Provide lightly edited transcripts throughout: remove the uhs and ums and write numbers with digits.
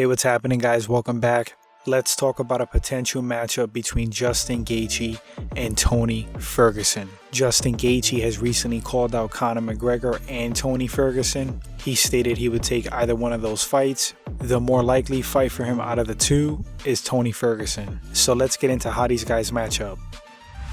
Hey, what's happening, guys? Welcome back. Let's talk about a potential matchup between Justin Gaethje and Tony Ferguson. Justin Gaethje has recently called out Conor McGregor and Tony Ferguson. He stated he would take either one of those fights. The more likely fight for him out of the two is Tony Ferguson. So let's get into how these guys match up.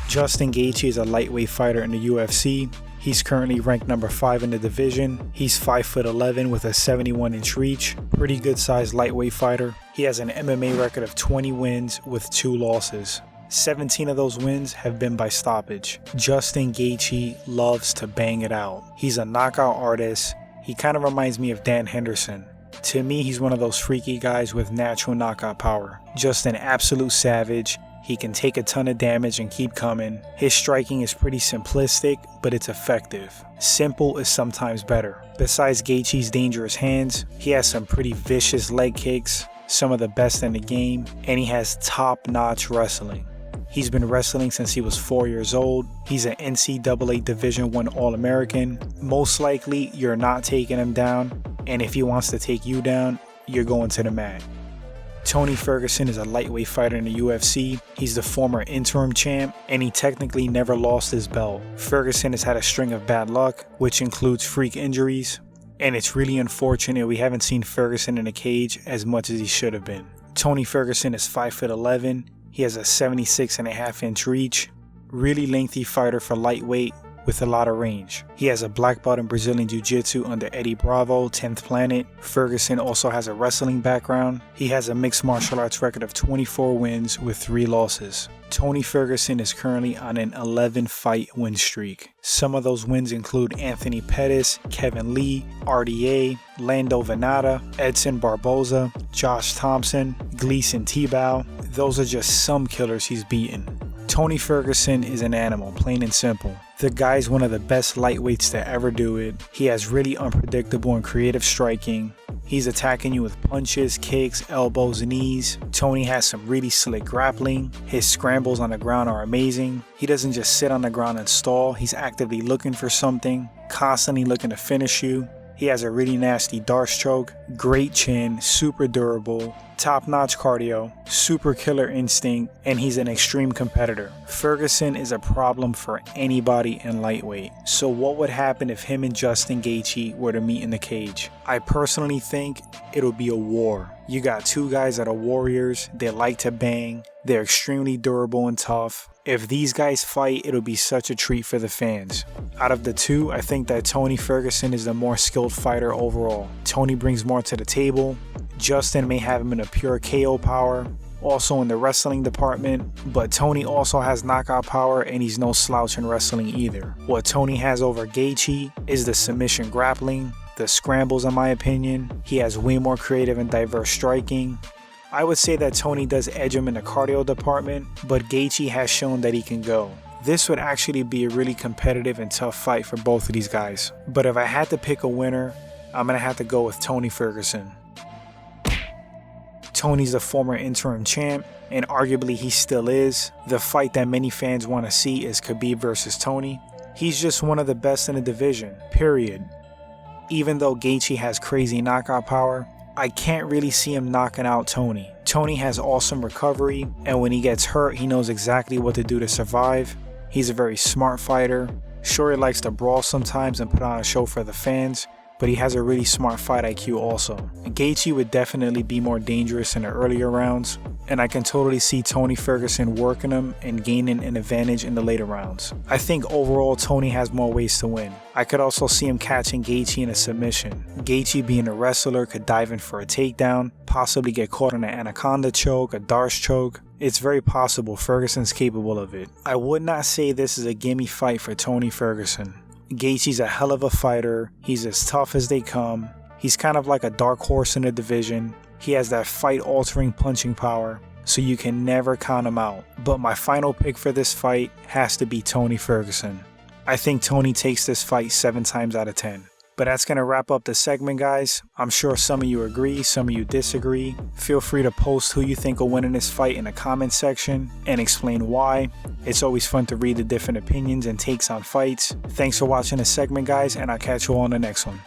Justin Gaethje is a lightweight fighter in the UFC. He's currently ranked number 5 in the division. He's 5'11" with a 71-inch reach. Pretty good sized lightweight fighter. He has an MMA record of 20 wins with 2 losses. 17 of those wins have been by stoppage. Justin Gaethje loves to bang it out. He's a knockout artist. He kind of reminds me of Dan Henderson. To me, he's one of those freaky guys with natural knockout power. Just an absolute savage. He can take a ton of damage and keep coming. His striking is pretty simplistic, but it's effective. Simple is sometimes better. Besides Gaethje's dangerous hands, he has some pretty vicious leg kicks, some of the best in the game, and he has top-notch wrestling. He's been wrestling since he was 4 years old. He's an NCAA Division I All-American. Most likely, you're not taking him down, and if he wants to take you down, you're going to the mat. Tony Ferguson is a lightweight fighter in the UFC. He's the former interim champ, and he technically never lost his belt. Ferguson has had a string of bad luck, which includes freak injuries, and it's really unfortunate we haven't seen Ferguson in a cage as much as he should have been. Tony Ferguson is 5'11". He has a 76.5-inch reach. Really lengthy fighter for lightweight with a lot of range. He has a black belt in Brazilian Jiu-Jitsu under Eddie Bravo, 10th Planet. Ferguson also has a wrestling background. He has a mixed martial arts record of 24 wins with 3 losses. Tony Ferguson is currently on an 11-fight win streak. Some of those wins include Anthony Pettis, Kevin Lee, RDA, Lando Venata, Edson Barboza, Josh Thompson, Gleason Tebow. Those are just some killers he's beaten. Tony Ferguson is an animal, plain and simple. The guy's one of the best lightweights to ever do it. He has really unpredictable and creative striking. He's attacking you with punches, kicks, elbows, knees. Tony has some really slick grappling. His scrambles on the ground are amazing. He doesn't just sit on the ground and stall. He's actively looking for something, constantly looking to finish you. He has a really nasty dart stroke, great chin, super durable, top-notch cardio, super killer instinct, and he's an extreme competitor. Ferguson is a problem for anybody in lightweight. So what would happen if him and Justin Gaethje were to meet in the cage? I personally think it'll be a war. You got two guys that are warriors, they like to bang, they're extremely durable and tough. If these guys fight, it'll be such a treat for the fans. Out of the two, I think that Tony Ferguson is the more skilled fighter overall. Tony brings more to the table. Justin may have him in a pure KO power, also in the wrestling department, but Tony also has knockout power and he's no slouch in wrestling either. What Tony has over Gaethje is the submission grappling, the scrambles in my opinion. He has way more creative and diverse striking. I would say that Tony does edge him in the cardio department, but Gaethje has shown that he can go. This would actually be a really competitive and tough fight for both of these guys. But if I had to pick a winner, I'm going to have to go with Tony Ferguson. Tony's the former interim champ, and arguably he still is. The fight that many fans want to see is Khabib versus Tony. He's just one of the best in the division, period. Even though Gaethje has crazy knockout power, I can't really see him knocking out Tony. Tony has awesome recovery, and when he gets hurt, he knows exactly what to do to survive. He's a very smart fighter. Sure, he likes to brawl sometimes and put on a show for the fans, but he has a really smart fight IQ also. Gaethje would definitely be more dangerous in the earlier rounds, and I can totally see Tony Ferguson working him and gaining an advantage in the later rounds. I think overall Tony has more ways to win. I could also see him catching Gaethje in a submission. Gaethje, being a wrestler, could dive in for a takedown, possibly get caught in an anaconda choke, a Darce choke. It's very possible Ferguson's capable of it. I would not say this is a gimme fight for Tony Ferguson. Gaethje's a hell of a fighter. He's as tough as they come. He's kind of like a dark horse in the division. He has that fight-altering punching power, so you can never count him out. But my final pick for this fight has to be Tony Ferguson. I think Tony takes this fight 7 times out of 10. But that's going to wrap up the segment, guys. I'm sure some of you agree, some of you disagree. Feel free to post who you think will win in this fight in the comment section and explain why. It's always fun to read the different opinions and takes on fights. Thanks for watching the segment, guys, and I'll catch you all on the next one.